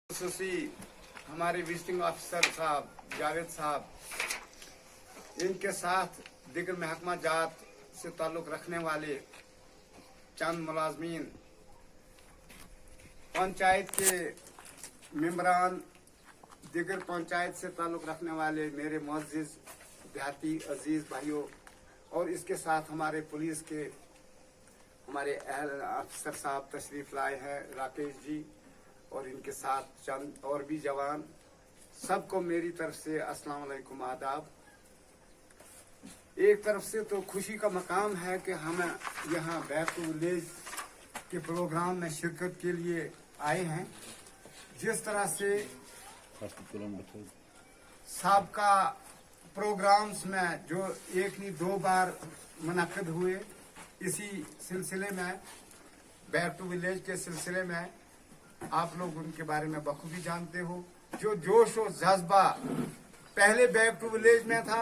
खसूसी हमारे visiting officer साहब जावेद साहब, इनके साथ दिगर महकमा जात से ताल्लुक रखने वाले चंद मुलाजमीन, पंचायत के मेंबरान, दिगर पंचायत से ताल्लुक रखने वाले मेरे मुअज़्ज़िज़ देहाती अजीज भाइयों, और इसके साथ हमारे पुलिस के हमारे अफसर साहब तशरीफ लाए हैं, राकेश जी, और इनके साथ चंद और भी जवान, सबको मेरी तरफ से अस्सलाम वालेकुम, आदाब। एक तरफ से तो खुशी का मकाम है कि हम यहाँ बैक टू विलेज के प्रोग्राम में शिरकत के लिए आए हैं। जिस तरह से साबका प्रोग्राम्स में जो एक नहीं दो बार मुनक्किद हुए, इसी सिलसिले में बैक टू विलेज के सिलसिले में आप लोग उनके बारे में बखूबी जानते हो। जो जोश और जज्बा पहले बैक टू विलेज में था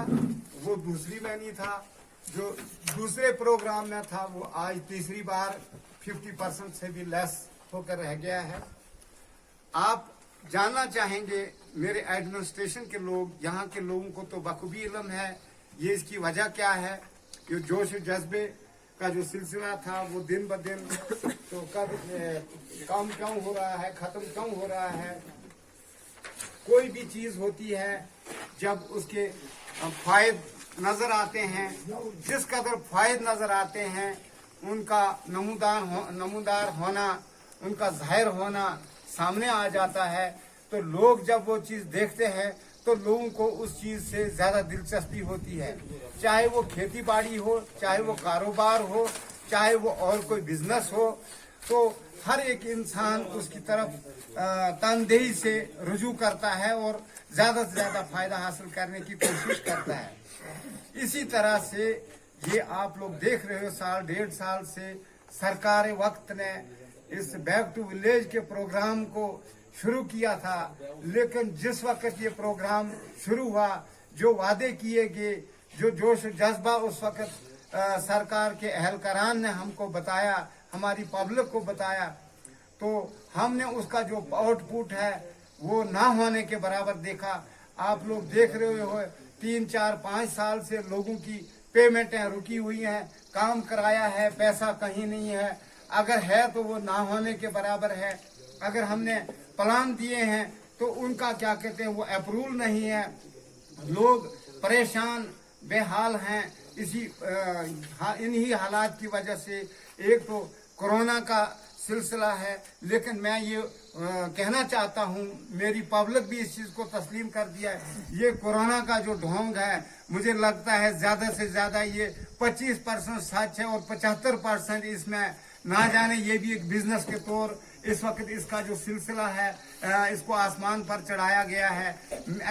वो दूसरी में नहीं था, जो दूसरे प्रोग्राम में था वो आज तीसरी बार 50% से भी लेस होकर रह गया है। आप जानना चाहेंगे मेरे एडमिनिस्ट्रेशन के लोग, यहाँ के लोगों को तो बखूबी इल्म है ये इसकी वजह क्या है। कि जोश और जज्बे का जो सिलसिला था वो दिन ब दिन तो कब कम क्यों हो रहा है, खत्म क्यों हो रहा है। कोई भी चीज होती है जब उसके फायद नजर आते हैं, जिस कदर फायद नजर आते हैं उनका नमूदार होना, उनका जाहिर होना सामने आ जाता है। तो लोग जब वो चीज देखते हैं तो लोगों को उस चीज से ज्यादा दिलचस्पी होती है, चाहे वो खेती बाड़ी हो, चाहे वो कारोबार हो, चाहे वो और कोई बिजनेस हो। तो हर एक इंसान उसकी तरफ तनदेही से रुजू करता है और ज्यादा से ज्यादा फायदा हासिल करने की कोशिश करता है। इसी तरह से ये आप लोग देख रहे हो, साल डेढ़ साल से सरकार वक्त ने इस बैक टू विलेज के प्रोग्राम को शुरू किया था, लेकिन जिस वक्त ये प्रोग्राम शुरू हुआ, जो वादे किए गए, जो जोश जज्बा उस वक्त सरकार के अहलकारान ने हमको बताया, हमारी पब्लिक को बताया, तो हमने उसका जो आउटपुट है वो ना होने के बराबर देखा। आप लोग देख रहे हो 3, 4, 5 साल से लोगों की पेमेंटें रुकी हुई हैं, काम कराया है, पैसा कहीं नहीं है, अगर है तो वो ना होने के बराबर है। अगर हमने प्लान दिए हैं तो उनका क्या कहते हैं वो अप्रूवल नहीं है। लोग परेशान बेहाल हैं इन्हीं हालात की वजह से। एक तो कोरोना का सिलसिला है, लेकिन मैं ये कहना चाहता हूँ, मेरी पब्लिक भी इस चीज को तस्लीम कर दिया है। ये कोरोना का जो ढोंग है, मुझे लगता है ज्यादा से ज्यादा ये 25% सच है और 75% इसमें ना जाने ये भी एक बिजनेस के तौर इस वक्त इसका जो सिलसिला है इसको आसमान पर चढ़ाया गया है।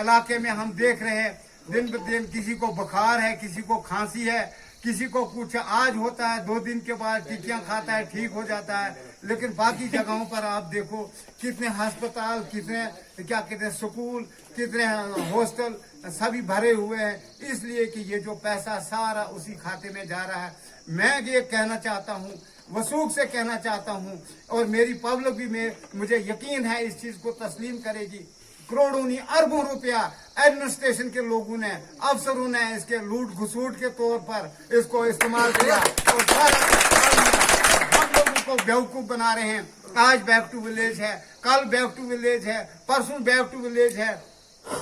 इलाके में हम देख रहे हैं दिन ब दिन किसी को बुखार है, किसी को खांसी है, किसी को कुछ आज होता है, 2 दिन के बाद टिक्कियां खाता है, ठीक हो जाता है। लेकिन बाकी जगहों पर आप देखो कितने अस्पताल, कितने क्या कहते हैं स्कूल, कितने हॉस्टल सभी भरे हुए हैं, इसलिए कि ये जो पैसा सारा उसी खाते में जा रहा है। मैं ये कहना चाहता हूँ, वसूख से कहना चाहता हूँ, और मेरी पब्लिक भी मुझे यकीन है इस चीज को तस्लीम करेगी। करोड़ों नहीं अरबों रुपया एडमिनिस्ट्रेशन के लोगों ने, अफसरों ने इसके लूट घुसूट के तौर पर इसको इस्तेमाल किया और हम लोगों को बेवकूफ बना रहे हैं। आज बैक टू विलेज है, कल बैक टू विलेज है, परसों बैक टू विलेज है,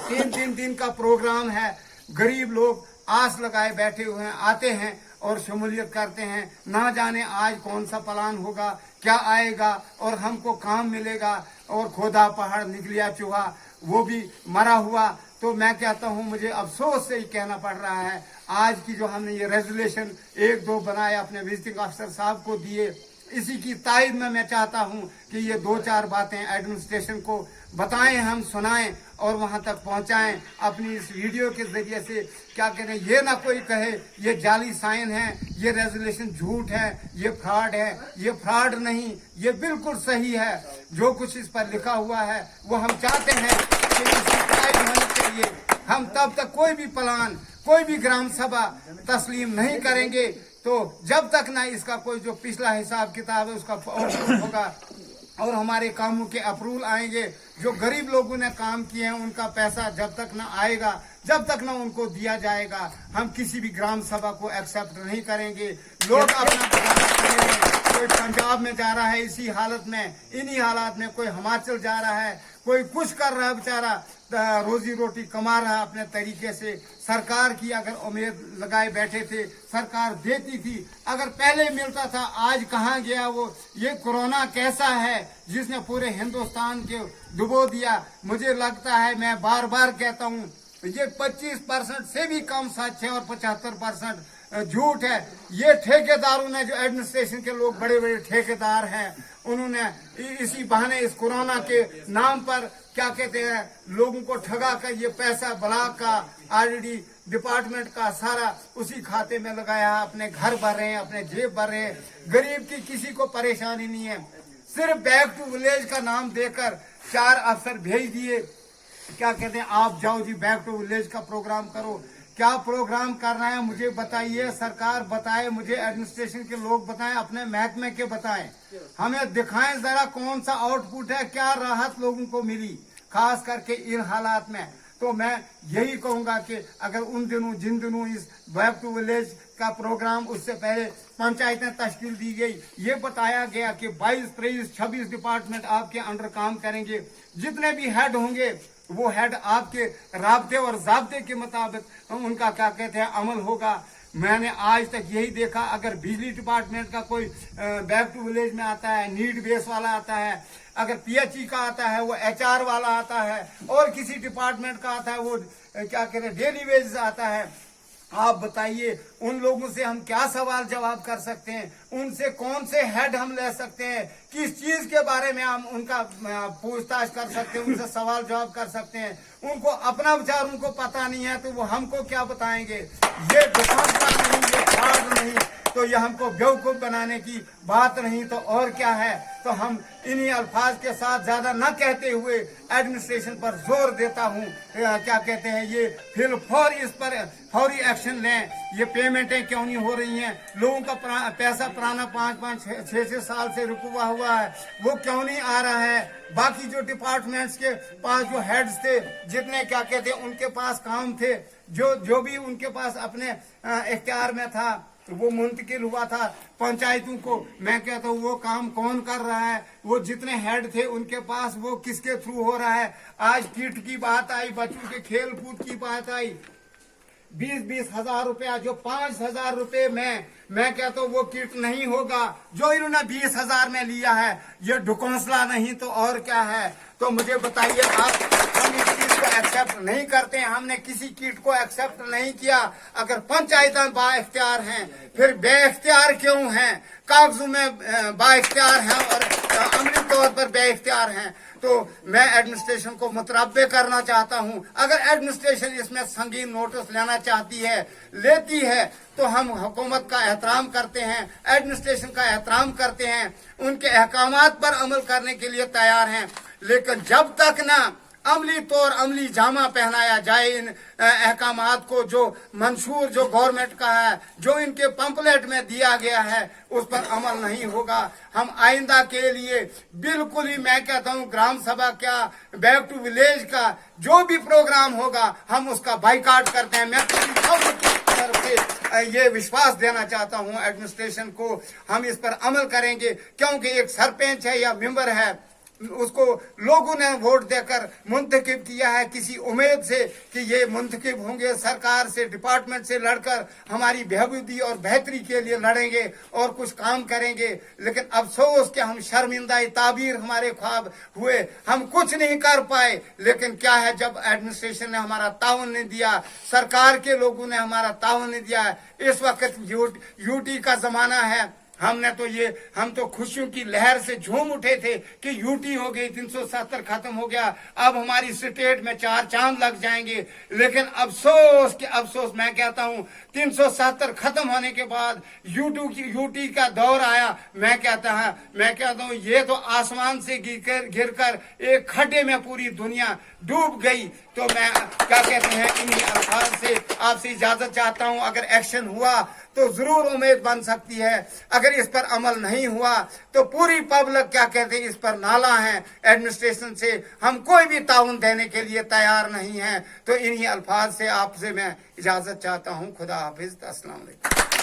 3 दिन का प्रोग्राम है। गरीब लोग आस लगाए बैठे हुए हैं, आते हैं और शमूलियत करते हैं। ना जाने आज कौन सा प्लान होगा, क्या आएगा और हमको काम मिलेगा। और खोदा पहाड़ निकलिया चूहा, वो भी मरा हुआ। तो मैं कहता हूँ, मुझे अफसोस से ही कहना पड़ रहा है, आज की जो हमने ये रेजोल्यूशन 1-2 बनाए अपने विजिटिंग ऑफिसर साहब को दिए, इसी की तायद में मैं चाहता हूँ कि ये 2-4 बातें एडमिनिस्ट्रेशन को बताएं, हम सुनाएं और वहां तक पहुंचाएं अपनी इस वीडियो के जरिए से। क्या करें, ये ना कोई कहे ये जाली साइन है, ये रेजोल्यूशन झूठ है, ये फ्रॉड है। ये फ्रॉड नहीं, ये बिल्कुल सही है। जो कुछ इस पर लिखा हुआ है वो हम चाहते हैं कि इसकी तायद होनी चाहिए। हम तब तक कोई भी प्लान, कोई भी ग्राम सभा तस्लीम नहीं करेंगे तो जब तक ना इसका कोई जो पिछला हिसाब किताब है उसका होगा। और हमारे कामों के अप्रूवल आएंगे। जो गरीब लोगों ने काम किए हैं उनका पैसा जब तक ना आएगा, जब तक ना उनको दिया जाएगा, हम किसी भी ग्राम सभा को एक्सेप्ट नहीं करेंगे। लोग अपना गुजारा करेंगे। कोई पंजाब में जा रहा है इसी हालत में, इन्हीं हालात में, कोई हिमाचल जा रहा है, कोई कुछ कर रहा है बेचारा, रोजी रोटी कमा रहा है अपने तरीके से। सरकार की अगर उम्मीद लगाए बैठे थे, सरकार देती थी, अगर पहले मिलता था, आज कहाँ गया वो? ये कोरोना कैसा है जिसने पूरे हिंदुस्तान के डुबो दिया। मुझे लगता है, मैं बार बार कहता हूँ, ये 25% से भी कम सच है और 75% झूठ है। ये ठेकेदारों ने, जो एडमिनिस्ट्रेशन के लोग बड़े बड़े ठेकेदार हैं, उन्होंने इसी बहाने इस कोरोना के नाम पर क्या कहते हैं, लोगों को ठगा कर ये पैसा ब्लॉक का ऑलरेडी डिपार्टमेंट का सारा उसी खाते में लगाया है। अपने घर भर रहे हैं, अपने जेब भर रहे हैं। गरीब की किसी को परेशानी नहीं है। सिर्फ बैक टू विलेज का नाम देकर 4 अफसर भेज दिए, क्या कहते हैं, आप जाओ जी बैक टू विलेज का प्रोग्राम करो। क्या प्रोग्राम करना है मुझे बताइए, सरकार बताए, मुझे एडमिनिस्ट्रेशन के लोग बताएं, अपने महकमे के बताएं, हमें दिखाएं जरा कौन सा आउटपुट है, क्या राहत लोगों को मिली, खास करके इन हालात में। तो मैं यही कहूंगा कि अगर उन दिनों, जिन दिनों इस बैक टू विलेज का प्रोग्राम, उससे पहले पंचायतें तश्कील दी गई, ये बताया गया कि 22, 23, 26 डिपार्टमेंट आपके अंडर काम करेंगे। जितने भी हेड होंगे वो हेड आपके राब्ते और जाब्ते के मुताबिक उनका क्या कहते हैं अमल होगा। मैंने आज तक यही देखा, अगर बिजली डिपार्टमेंट का कोई बैक टू विलेज में आता है, नीड बेस वाला आता है, अगर पीएचई का आता है वो एचआर वाला आता है, और किसी डिपार्टमेंट का आता है वो क्या कहते हैं डेली वेजेस आता है। आप बताइए उन लोगों से हम क्या सवाल जवाब कर सकते हैं? उनसे कौन से हेड हम ले सकते हैं? किस चीज के बारे में हम उनका पूछताछ कर सकते हैं, उनसे सवाल जवाब कर सकते हैं? उनको अपना विचार उनको पता नहीं है तो वो हमको क्या बताएंगे? ये दुकानदार नहीं, ये फ्रॉड नहीं, तो ये हमको बेवकूफ बनाने की बात नहीं तो और क्या है। तो हम इन्हीं अल्फाज के साथ ज्यादा न कहते हुए एडमिनिस्ट्रेशन पर जोर देता हूँ, क्या कहते हैं, ये फिलफौर इस पर फौरी एक्शन लें। ये पेमेंटें क्यों नहीं हो रही हैं? लोगों का पैसा पुराना 5-5, 6-6 साल से रुका हुआ है, वो क्यों नहीं आ रहा है? बाकी जो डिपार्टमेंट्स के पास जो हेड्स थे, जितने क्या कहते हैं उनके पास काम थे, जो भी उनके पास अपने इख्तियार में था, वो मुंतकिल हुआ था पंचायतों को। मैं कहता हूँ वो काम कौन कर रहा है? वो जितने हेड थे उनके पास वो किसके थ्रू हो रहा है? आज किट की बात आई, बच्चों के खेल कूद की बात आई, 20-20 हजार रुपया, जो 5,000 रुपए में मैं कहता हूँ वो किट नहीं होगा। जो इन्होंने 20,000 में लिया है, ये ढुकौंसला नहीं तो और क्या है? तो मुझे बताइए आप, हम इस चीज को एक्सेप्ट नहीं करते हैं। हमने किसी किट को एक्सेप्ट नहीं किया। अगर पंचायतें बाइख्तियार हैं, फिर बेइख्तियार क्यों हैं? कागजों में बाइख्तियार हैं और अमली तौर पर बेइख्तियार हैं। तो मैं एडमिनिस्ट्रेशन को मुतरब्बे करना चाहता हूं। अगर एडमिनिस्ट्रेशन इसमें संगीन नोटिस लेना चाहती है, लेती है, तो हम हुकूमत का एहतराम करते हैं, एडमिनिस्ट्रेशन का एहतराम करते हैं, उनके अहकामात पर अमल करने के लिए तैयार हैं। लेकिन जब तक ना अमली तौर अमली जामा पहनाया जाए इन अहकामात को, जो मंशूर जो गवर्नमेंट का है, जो इनके पंपलेट में दिया गया है, उस पर अमल नहीं होगा। हम आइंदा के लिए बिल्कुल ही, मैं कहता हूँ, ग्राम सभा क्या, बैक टू विलेज का जो भी प्रोग्राम होगा, हम उसका बाइकाट करते हैं। मैं तरफ से ये विश्वास देना चाहता हूँ एडमिनिस्ट्रेशन को, हम इस पर अमल करेंगे। क्योंकि एक सरपंच है या मेंबर है, उसको लोगों ने वोट देकर मुंतखब किया है किसी उम्मीद से कि ये मुंतखब होंगे, सरकार से, डिपार्टमेंट से लड़कर हमारी बहबूदी और बेहतरी के लिए लड़ेंगे और कुछ काम करेंगे। लेकिन अफसोस कि हम शर्मिंदा ताबीर, हमारे ख्वाब हुए, हम कुछ नहीं कर पाए। लेकिन क्या है, जब एडमिनिस्ट्रेशन ने हमारा ताउन नहीं दिया, सरकार के लोगों ने हमारा ताउन नहीं दिया, इस वक्त यूटी का जमाना है, हम तो खुशियों की लहर से झूम उठे थे कि यूटी हो गई, 370 खत्म हो गया, अब हमारी स्टेट में 4 चांद लग जाएंगे। लेकिन अफसोस मैं कहता हूँ, 370 खत्म होने के बाद यूटी का दौर आया। मैं कहता हूँ ये तो आसमान से गिरकर एक खड्डे में पूरी दुनिया डूब गई। तो मैं क्या कहते हैं, इन्हीं अल्फाज से आपसे इजाजत चाहता हूँ। अगर एक्शन हुआ तो जरूर उम्मीद बन सकती है। अगर इस पर अमल नहीं हुआ तो पूरी पब्लिक क्या कहते हैं, इस पर नाला है एडमिनिस्ट्रेशन से, हम कोई भी ताउन देने के लिए तैयार नहीं है। तो इन्हीं अल्फाज से आपसे मैं इजाजत चाहता हूँ। खुदा हाफिज, अस्सलाम वालेकुम।